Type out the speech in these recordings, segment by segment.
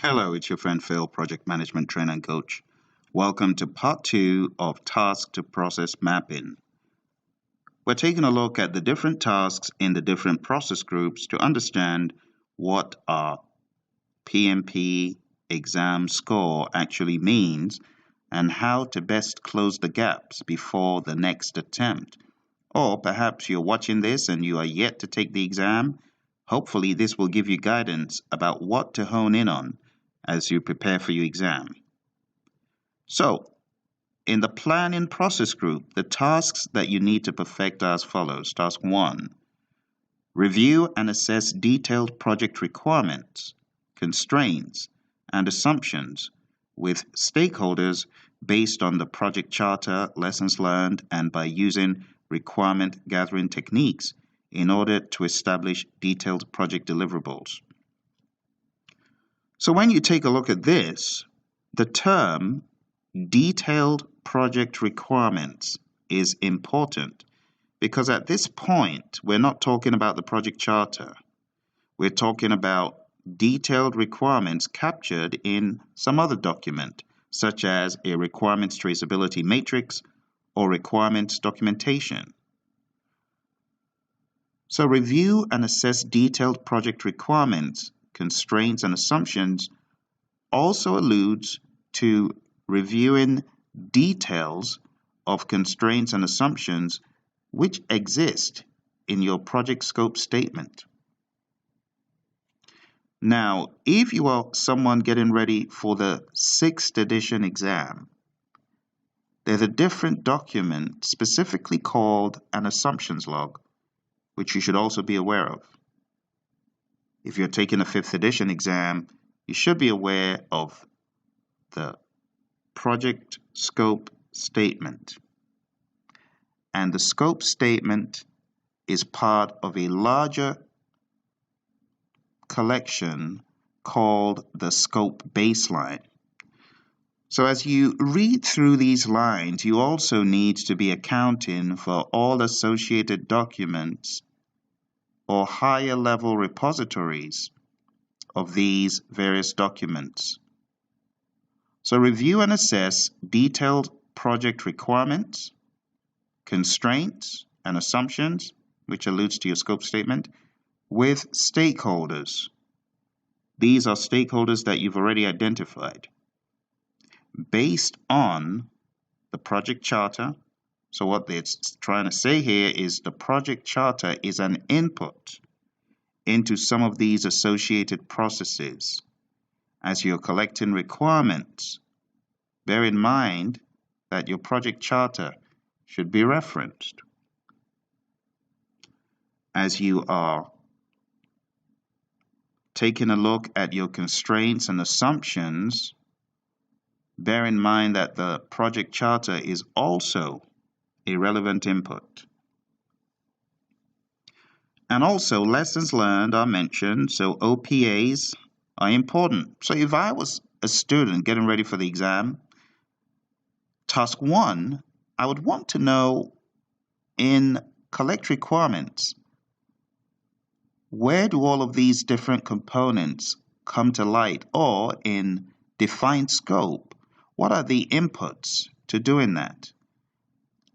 Hello, it's your friend Phil, Project Management Trainer and Coach. Welcome to part 2 of Task to Process Mapping. We're taking a look at the different tasks in the different process groups to understand what our PMP exam score actually means and how to best close the gaps before the next attempt. Or perhaps you're watching this and you are yet to take the exam. Hopefully this will give you guidance about what to hone in on as you prepare for your exam. So, in the planning process group, the tasks that you need to perfect are as follows. Task 1, review and assess detailed project requirements, constraints, and assumptions with stakeholders based on the project charter, lessons learned, and by using requirement gathering techniques in order to establish detailed project deliverables. So when you take a look at this, the term detailed project requirements is important because at this point, we're not talking about the project charter. We're talking about detailed requirements captured in some other document, such as a requirements traceability matrix or requirements documentation. So review and assess detailed project requirements, constraints, and assumptions also alludes to reviewing details of constraints and assumptions which exist in your project scope statement. Now, if you are someone getting ready for the 6th edition exam, there's a different document specifically called an assumptions log, which you should also be aware of. If you're taking a 5th edition exam, you should be aware of the project scope statement. And the scope statement is part of a larger collection called the scope baseline. So as you read through these lines, you also need to be accounting for all associated documents or higher level repositories of these various documents. So review and assess detailed project requirements, constraints, and assumptions, which alludes to your scope statement, with stakeholders. These are stakeholders that you've already identified based on the project charter. So what it's trying to say here is the project charter is an input into some of these associated processes. As you're collecting requirements, bear in mind that your project charter should be referenced. As you are taking a look at your constraints and assumptions, bear in mind that the project charter is also a relevant input. And also lessons learned are mentioned, so OPAs are important. So if I was a student getting ready for the exam, task 1, I would want to know in collect requirements, where do all of these different components come to light? Or in define scope, what are the inputs to doing that?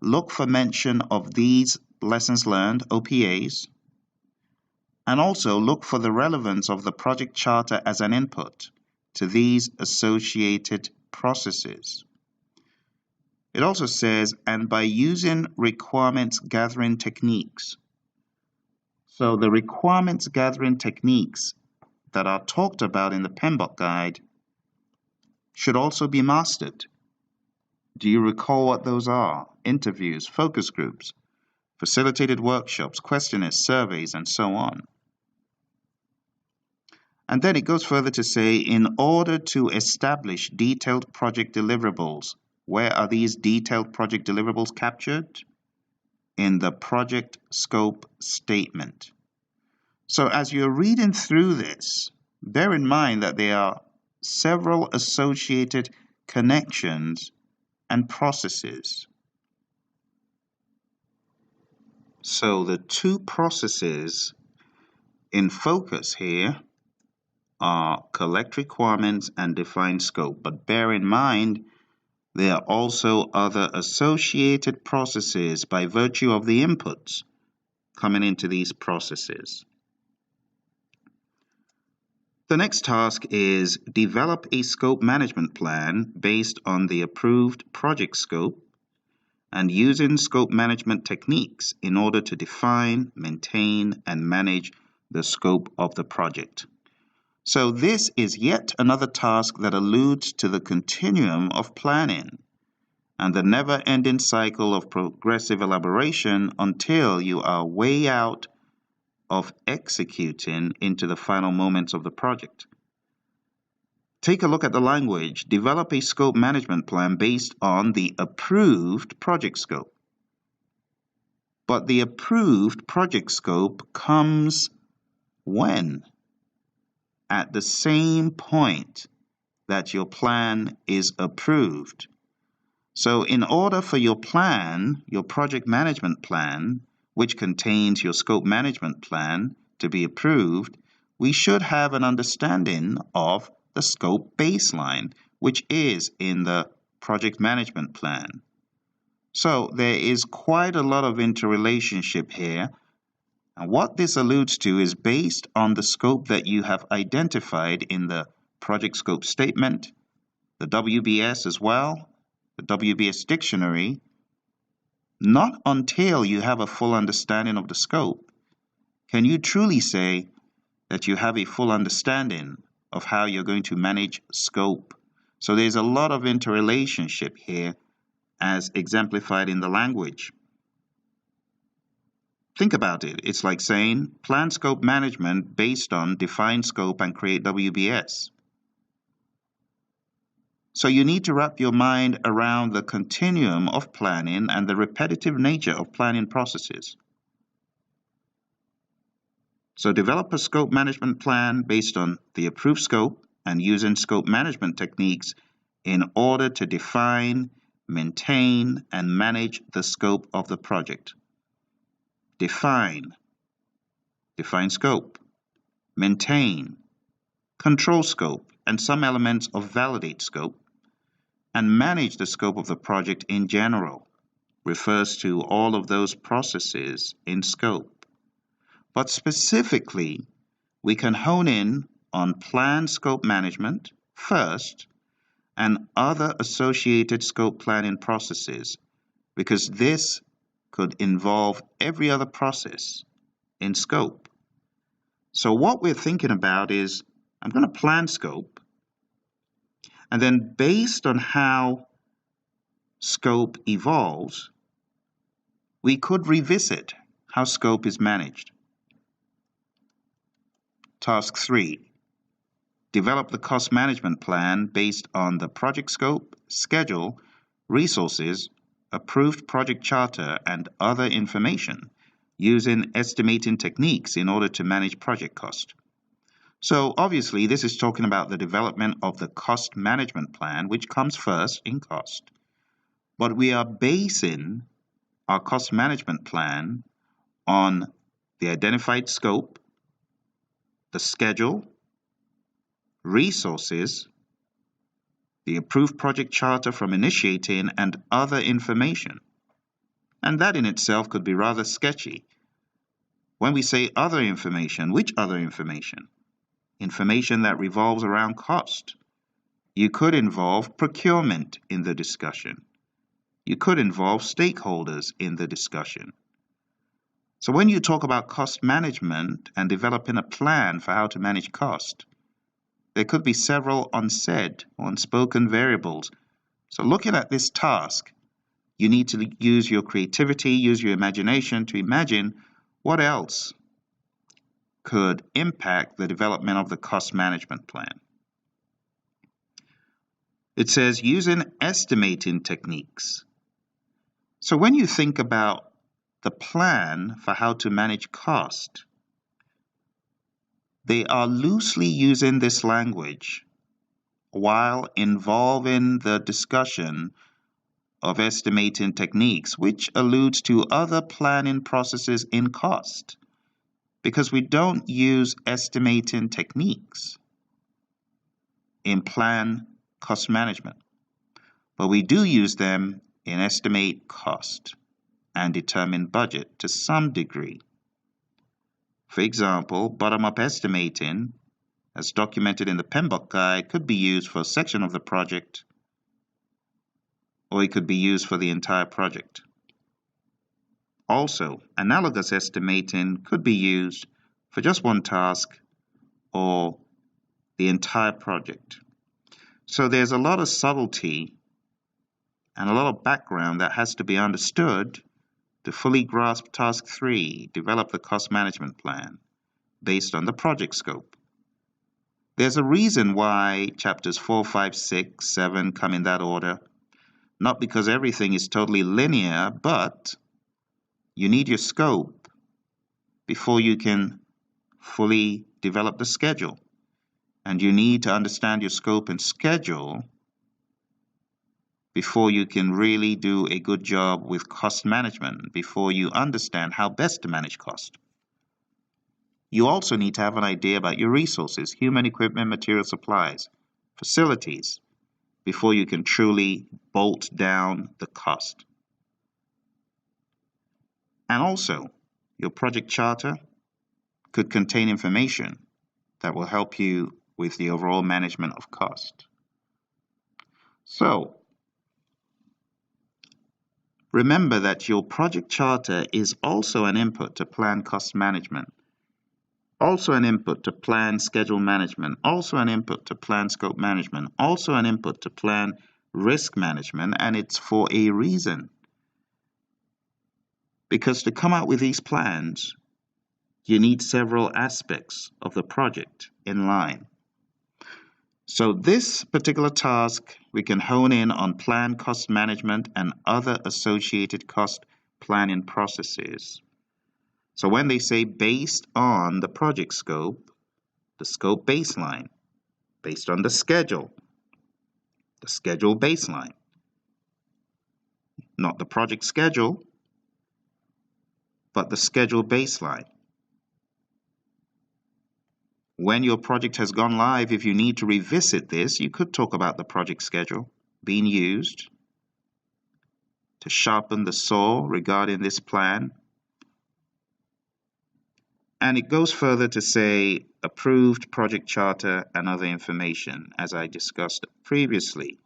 Look for mention of these lessons learned, OPAs, and also look for the relevance of the project charter as an input to these associated processes. It also says, and by using requirements gathering techniques. So the requirements gathering techniques that are talked about in the PMBOK guide should also be mastered. Do you recall what those are? Interviews, focus groups, facilitated workshops, questionnaires, surveys, and so on. And then it goes further to say, in order to establish detailed project deliverables, where are these detailed project deliverables captured? In the project scope statement. So as you're reading through this, bear in mind that there are several associated connections and processes. So the two processes in focus here are collect requirements and define scope, but bear in mind there are also other associated processes by virtue of the inputs coming into these processes. The next task is develop a scope management plan based on the approved project scope and using scope management techniques in order to define, maintain, and manage the scope of the project. So this is yet another task that alludes to the continuum of planning and the never-ending cycle of progressive elaboration until you are way out of executing into the final moments of the project. Take a look at the language. Develop a scope management plan based on the approved project scope. But the approved project scope comes when? At the same point that your plan is approved. So in order for your plan, your project management plan, which contains your scope management plan, to be approved, we should have an understanding of the scope baseline, which is in the project management plan. So there is quite a lot of interrelationship here. And what this alludes to is based on the scope that you have identified in the project scope statement, the WBS as well, the WBS dictionary. Not until you have a full understanding of the scope can you truly say that you have a full understanding of how you're going to manage scope. So there's a lot of interrelationship here as exemplified in the language. Think about it. It's like saying plan scope management based on define scope and create WBS. So you need to wrap your mind around the continuum of planning and the repetitive nature of planning processes. So develop a scope management plan based on the approved scope and using scope management techniques in order to define, maintain, and manage the scope of the project. Define scope, maintain, control scope, and some elements of validate scope, and manage the scope of the project in general. Refers to all of those processes in scope. But specifically, we can hone in on plan scope management first and other associated scope planning processes, because this could involve every other process in scope. So what we're thinking about is, I'm going to plan scope, and then based on how scope evolves, we could revisit how scope is managed. Task 3. Develop the cost management plan based on the project scope, schedule, resources, approved project charter, and other information using estimating techniques in order to manage project cost. So obviously this is talking about the development of the cost management plan, which comes first in cost. But we are basing our cost management plan on the identified scope, the schedule, resources, the approved project charter from initiating, and other information. And that in itself could be rather sketchy. When we say other information, which other information? Information that revolves around cost. You could involve procurement in the discussion. You could involve stakeholders in the discussion. So when you talk about cost management and developing a plan for how to manage cost, there could be several unsaid or unspoken variables. So looking at this task, you need to use your creativity, use your imagination to imagine what else could impact the development of the cost management plan. It says using estimating techniques. So when you think about the plan for how to manage cost, they are loosely using this language while involving the discussion of estimating techniques, which alludes to other planning processes in cost, because we don't use estimating techniques in plan cost management, but we do use them in estimate cost and determine budget to some degree. For example, bottom-up estimating, as documented in the PMBOK guide, could be used for a section of the project, or it could be used for the entire project. Also, analogous estimating could be used for just one task or the entire project. So there's a lot of subtlety and a lot of background that has to be understood to fully grasp Task 3, develop the cost management plan based on the project scope. There's a reason why chapters 4, 5, 6, 7 come in that order. Not because everything is totally linear, but you need your scope before you can fully develop the schedule. And you need to understand your scope and schedule before you can really do a good job with cost management, before you understand how best to manage cost. You also need to have an idea about your resources, human equipment, material supplies, facilities, before you can truly bolt down the cost. And also, your project charter could contain information that will help you with the overall management of cost. So, remember that your project charter is also an input to plan cost management, also an input to plan schedule management, also an input to plan scope management, also an input to plan risk management, and it's for a reason. Because to come out with these plans, you need several aspects of the project in line. So this particular task, we can hone in on plan cost management and other associated cost planning processes. So when they say based on the project scope, the scope baseline, based on the schedule baseline, not the project schedule, but the schedule baseline. When your project has gone live, if you need to revisit this, you could talk about the project schedule being used to sharpen the saw regarding this plan. And it goes further to say approved project charter and other information, as I discussed previously.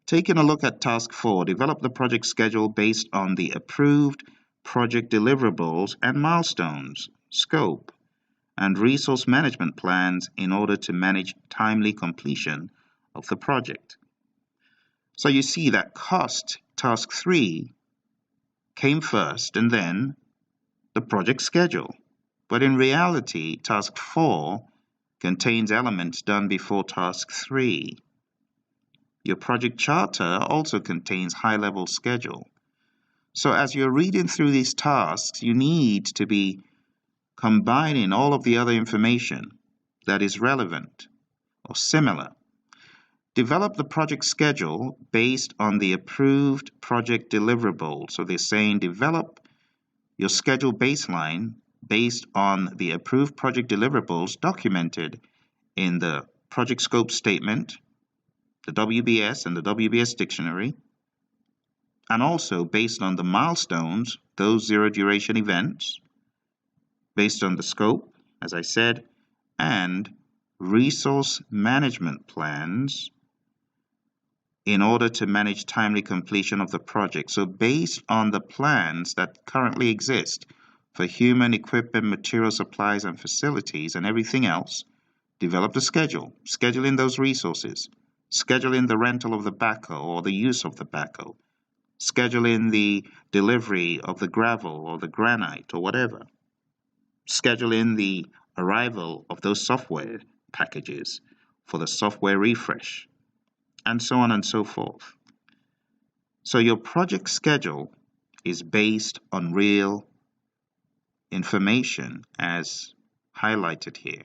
Taking a look at Task 4, develop the project schedule based on the approved project deliverables and milestones, scope, and resource management plans in order to manage timely completion of the project. So you see that cost, Task 3, came first and then the project schedule. But in reality, Task 4 contains elements done before Task 3. Your project charter also contains high-level schedule. So as you're reading through these tasks, you need to be combining all of the other information that is relevant or similar. Develop the project schedule based on the approved project deliverables. So they're saying develop your schedule baseline based on the approved project deliverables documented in the project scope statement, the WBS and the WBS dictionary, and also based on the milestones, those zero duration events, based on the scope, as I said, and resource management plans in order to manage timely completion of the project. So based on the plans that currently exist for human equipment, material supplies, and facilities, and everything else, develop the schedule, scheduling those resources, scheduling the rental of the backhoe or the use of the backhoe, scheduling the delivery of the gravel or the granite or whatever, scheduling the arrival of those software packages for the software refresh, and so on and so forth. So your project schedule is based on real information as highlighted here.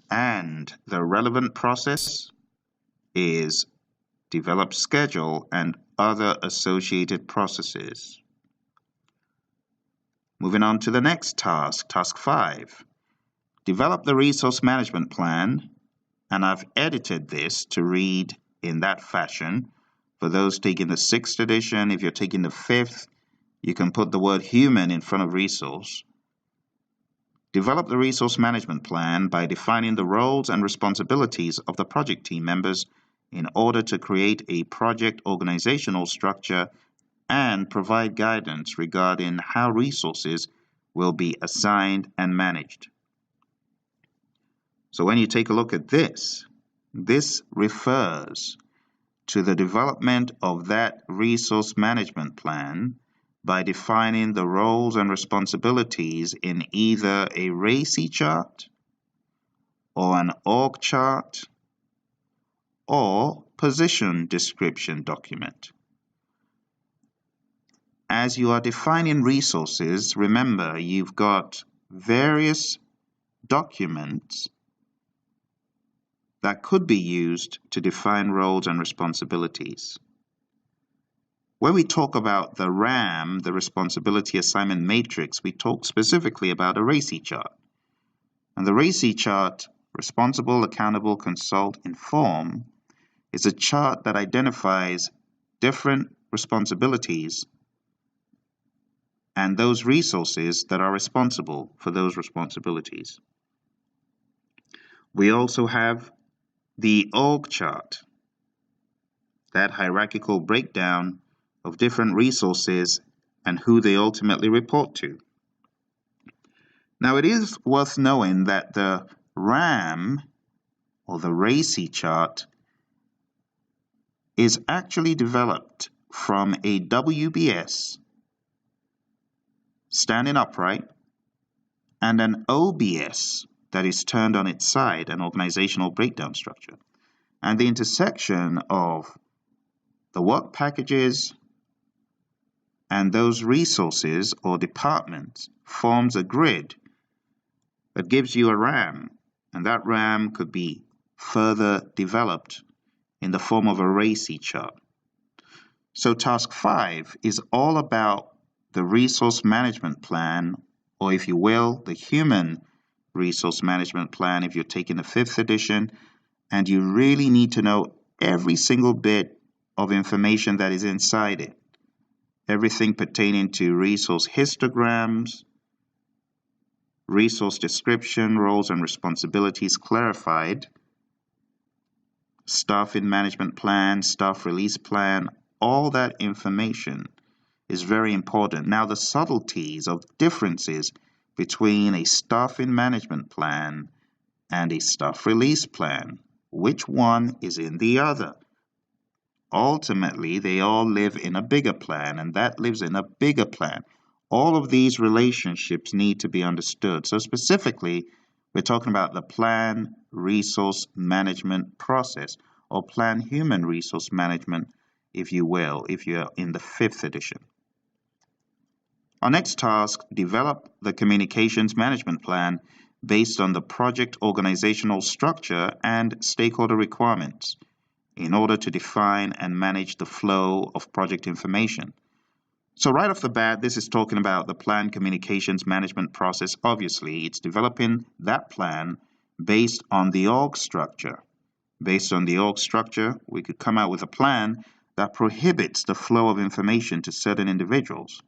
And the relevant process is develop schedule and other associated processes. Moving on to the next task, Task 5. Develop the resource management plan and I've edited this to read in that fashion. For those taking the 6th edition, if you're taking the 5th, you can put the word human in front of resource. Develop the resource management plan by defining the roles and responsibilities of the project team members in order to create a project organizational structure and provide guidance regarding how resources will be assigned and managed. So when you take a look at this refers to the development of that resource management plan by defining the roles and responsibilities in either a RACI chart or an org chart or position description document. As you are defining resources, remember you've got various documents that could be used to define roles and responsibilities. When we talk about the RAM, the Responsibility Assignment Matrix, we talk specifically about a RACI chart. And the RACI chart, Responsible, Accountable, Consult, Inform, is a chart that identifies different responsibilities and those resources that are responsible for those responsibilities. We also have the org chart, that hierarchical breakdown of different resources and who they ultimately report to. Now, it is worth knowing that the RAM, or the RACI chart, is actually developed from a WBS, standing upright, and an OBS, that is turned on its side, an organizational breakdown structure. And the intersection of the work packages and those resources or departments forms a grid that gives you a RAM, and that RAM could be further developed in the form of a RACI chart. So task 5 is all about the resource management plan, or if you will, the human resource management plan if you're taking the 5th edition, and you really need to know every single bit of information that is inside it. Everything pertaining to resource histograms, resource description, roles and responsibilities clarified, staffing management plan, staff release plan, all that information is very important. Now, the subtleties of differences between a staffing management plan and a staff release plan, which one is in the other? Ultimately, they all live in a bigger plan, and that lives in a bigger plan. All of these relationships need to be understood. So specifically, we're talking about the plan resource management process, or plan human resource management, if you will, if you're in the 5th edition. Our next task, develop the communications management plan based on the project organizational structure and stakeholder requirements in order to define and manage the flow of project information. So right off the bat, this is talking about the plan communications management process. Obviously, it's developing that plan based on the org structure. Based on the org structure, we could come out with a plan that prohibits the flow of information to certain individuals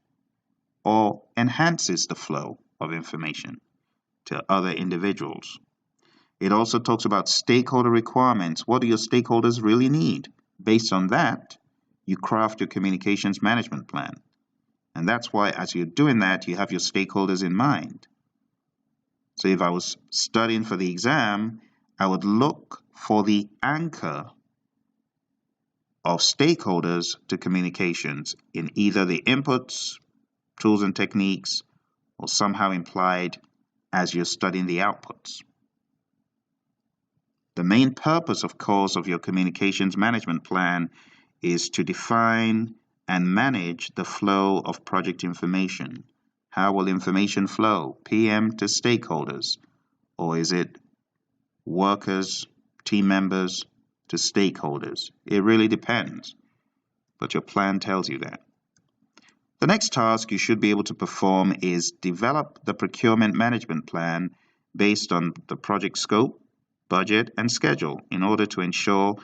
or enhances the flow of information to other individuals. It also talks about stakeholder requirements. What do your stakeholders really need? Based on that, you craft your communications management plan. And that's why as you're doing that, you have your stakeholders in mind. So if I was studying for the exam, I would look for the anchor of stakeholders to communications in either the inputs, tools and techniques, or somehow implied as you're studying the outputs. The main purpose, of course, of your communications management plan is to define and manage the flow of project information. How will information flow? PM to stakeholders, or is it workers, team members to stakeholders? It really depends, but your plan tells you that. The next task you should be able to perform is develop the procurement management plan based on the project scope, budget, and schedule in order to ensure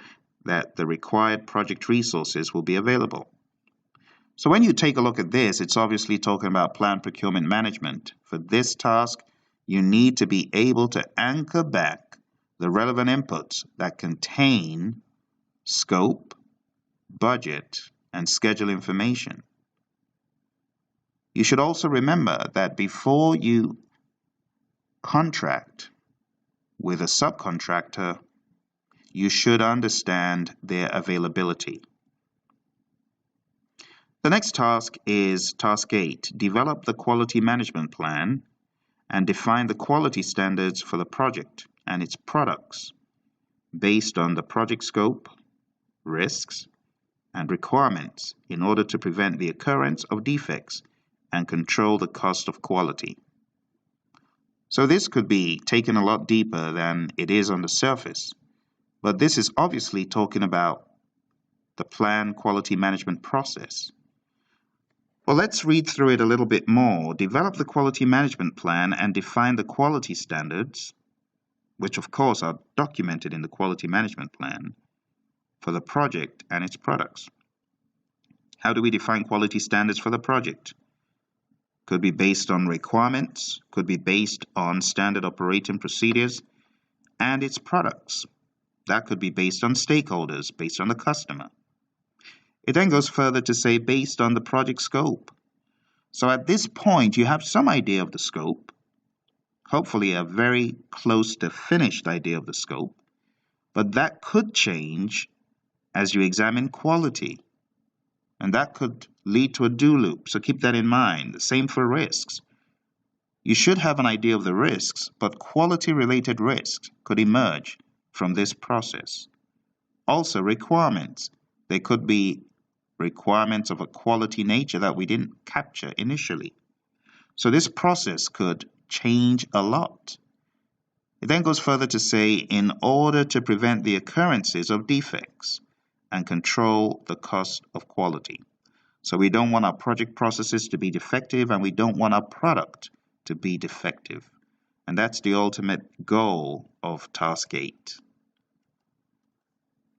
that the required project resources will be available. So when you take a look at this, it's obviously talking about plan procurement management. For this task, you need to be able to anchor back the relevant inputs that contain scope, budget, and schedule information. You should also remember that before you contract with a subcontractor, you should understand their availability. The next task is task 8. Develop the quality management plan and define the quality standards for the project and its products based on the project scope, risks, and requirements in order to prevent the occurrence of defects and control the cost of quality. So this could be taken a lot deeper than it is on the surface, but this is obviously talking about the plan quality management process. Well, let's read through it a little bit more. Develop the quality management plan and define the quality standards, which of course are documented in the quality management plan, for the project and its products. How do we define quality standards for the project? Could be based on requirements, could be based on standard operating procedures and its products. That could be based on stakeholders, based on the customer. It then goes further to say based on the project scope. So at this point, you have some idea of the scope, hopefully a very close to finished idea of the scope, but that could change as you examine quality. And that could lead to a do loop, so keep that in mind. The same for risks. You should have an idea of the risks, but quality-related risks could emerge from this process. Also, requirements. They could be requirements of a quality nature that we didn't capture initially. So this process could change a lot. It then goes further to say, in order to prevent the occurrences of defects and control the cost of quality. So we don't want our project processes to be defective, and we don't want our product to be defective. And that's the ultimate goal of Task 8.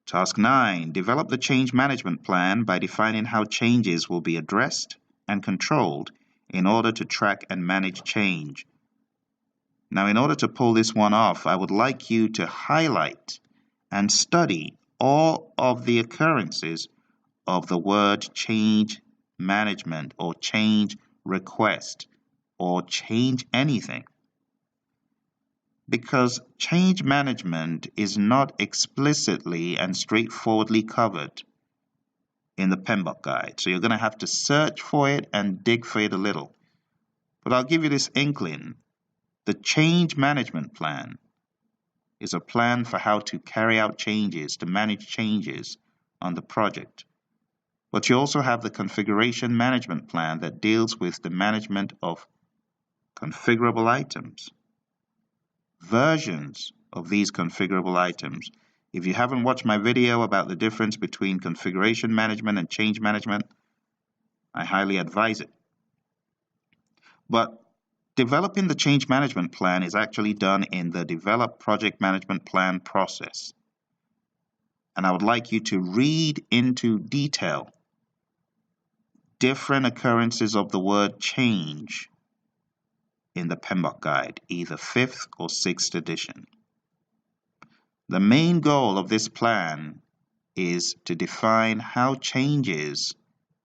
Task 9, develop the change management plan by defining how changes will be addressed and controlled in order to track and manage change. Now, in order to pull this one off, I would like you to highlight and study all of the occurrences of the word change management or change request or change anything. Because change management is not explicitly and straightforwardly covered in the PMBOK guide. So you're going to have to search for it and dig for it a little. But I'll give you this inkling. The change management plan is a plan for how to carry out changes, to manage changes on the project. But you also have the configuration management plan that deals with the management of configurable items, versions of these configurable items. If you haven't watched my video about the difference between configuration management and change management, I highly advise it. But developing the change management plan is actually done in the develop project management plan process. And I would like you to read into detail different occurrences of the word change in the PMBOK guide, either 5th or 6th edition. The main goal of this plan is to define how changes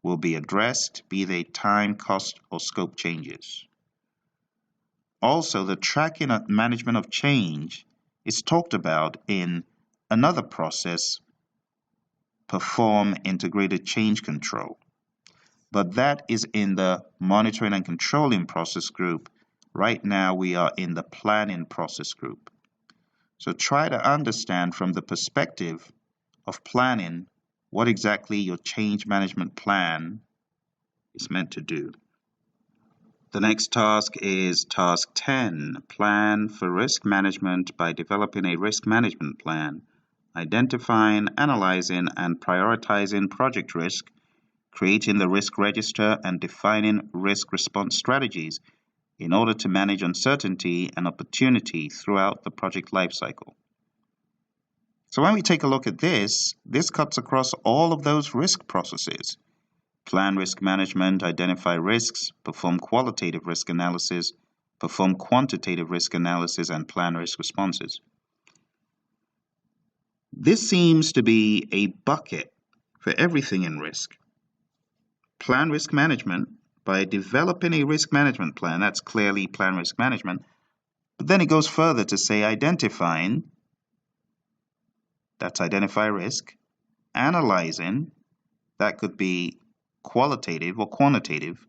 will be addressed, be they time, cost, or scope changes. Also, the tracking and management of change is talked about in another process, perform integrated change control. But that is in the monitoring and controlling process group. Right now, we are in the planning process group. So try to understand from the perspective of planning what exactly your change management plan is meant to do. The next task is task 10, plan for risk management by developing a risk management plan, identifying, analyzing, and prioritizing project risk, creating the risk register, and defining risk response strategies in order to manage uncertainty and opportunity throughout the project lifecycle. So when we take a look at this cuts across all of those risk processes. Plan risk management, identify risks, perform qualitative risk analysis, perform quantitative risk analysis, and plan risk responses. This seems to be a bucket for everything in risk. Plan risk management, by developing a risk management plan, that's clearly plan risk management, but then it goes further to say identifying, that's identify risk, analyzing, that could be qualitative or quantitative,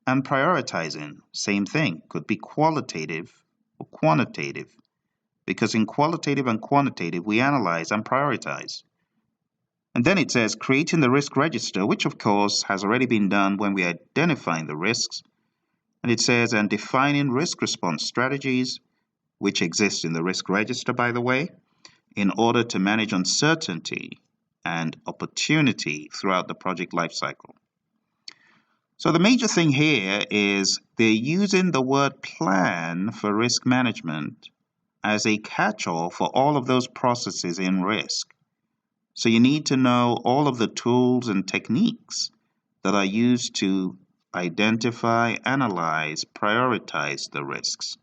and prioritizing, same thing, could be qualitative or quantitative, because in qualitative and quantitative we analyze and prioritize. And then it says creating the risk register, which of course has already been done when we're identifying the risks. And it says and defining risk response strategies, which exist in the risk register, by the way, in order to manage uncertainty and opportunity throughout the project lifecycle. So the major thing here is they're using the word plan for risk management as a catch-all for all of those processes in risk. So you need to know all of the tools and techniques that are used to identify, analyze, prioritize the risks,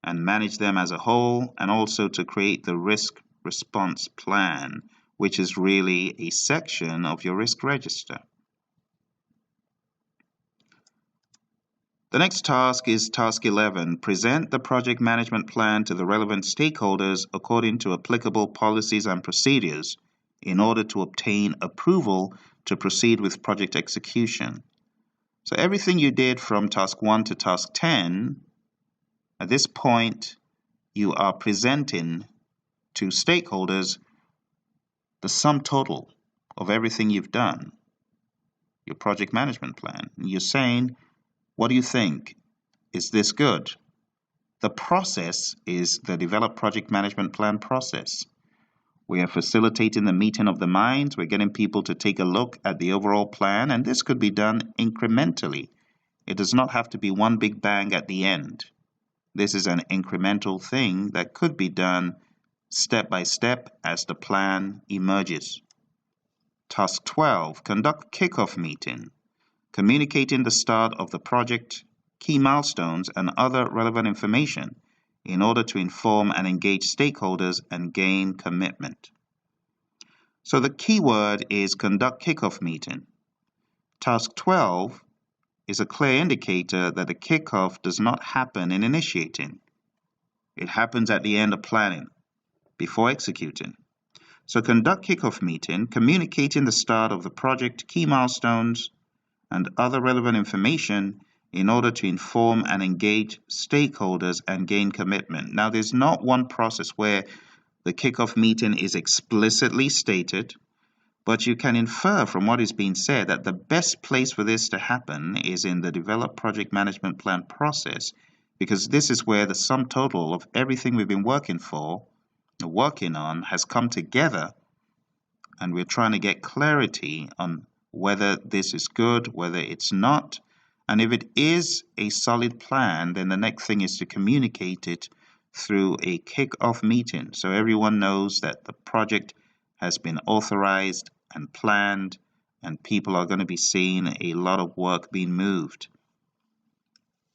and manage them as a whole, and also to create the risk response plan, which is really a section of your risk register. The next task is task 11. Present the project management plan to the relevant stakeholders according to applicable policies and procedures in order to obtain approval to proceed with project execution. So everything you did from task 1 to task 10, at this point, you are presenting to stakeholders the sum total of everything you've done, your project management plan. And you're saying, what do you think? Is this good? The process is the develop project management plan process. We are facilitating the meeting of the minds. We're getting people to take a look at the overall plan, and this could be done incrementally. It does not have to be one big bang at the end. This is an incremental thing that could be done step by step as the plan emerges. Task 12, conduct kickoff meeting, communicating the start of the project, key milestones, and other relevant information in order to inform and engage stakeholders and gain commitment. So the key word is conduct kickoff meeting. Task 12 is a clear indicator that the kickoff does not happen in initiating. It happens at the end of planning, before executing. So conduct kickoff meeting, communicating the start of the project, key milestones, and other relevant information in order to inform and engage stakeholders and gain commitment. Now, there's not one process where the kickoff meeting is explicitly stated, but you can infer from what is being said that the best place for this to happen is in the develop project management plan process, because this is where the sum total of everything we've been working on has come together, and we're trying to get clarity on whether this is good, whether it's not. And if it is a solid plan, then the next thing is to communicate it through a kick-off meeting so everyone knows that the project has been authorized and planned, and people are going to be seeing a lot of work being moved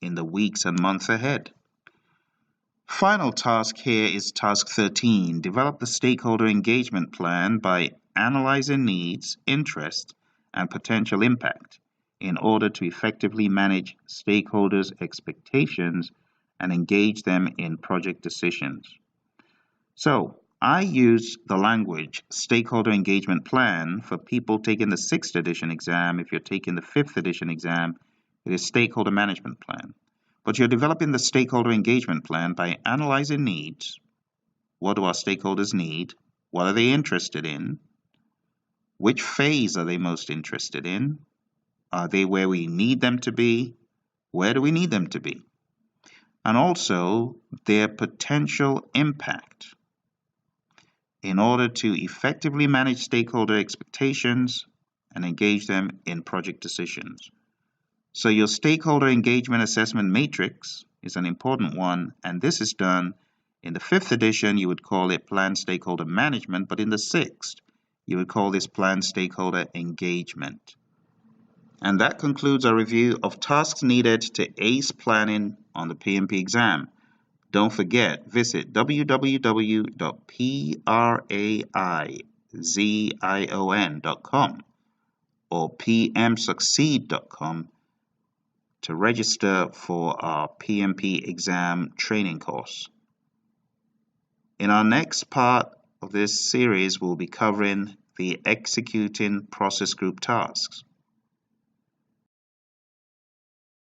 in the weeks and months ahead. Final task here is task 13. Develop the stakeholder engagement plan by analyzing needs, interest, and potential impact in order to effectively manage stakeholders' expectations and engage them in project decisions. So I use the language stakeholder engagement plan for people taking the 6th edition exam. If you're taking the 5th edition exam, it is stakeholder management plan. But you're developing the stakeholder engagement plan by analyzing needs. What do our stakeholders need? What are they interested in? Which phase are they most interested in? Are they where we need them to be? Where do we need them to be? And also their potential impact in order to effectively manage stakeholder expectations and engage them in project decisions. So your stakeholder engagement assessment matrix is an important one, and this is done In the 5th edition, you would call it planned stakeholder management, but in the 6th, you would call this planned stakeholder engagement. And that concludes our review of tasks needed to ace planning on the PMP exam. Don't forget, visit www.praizion.com or pmsucceed.com to register for our PMP exam training course. In our next part of this series, we'll be covering the executing process group tasks.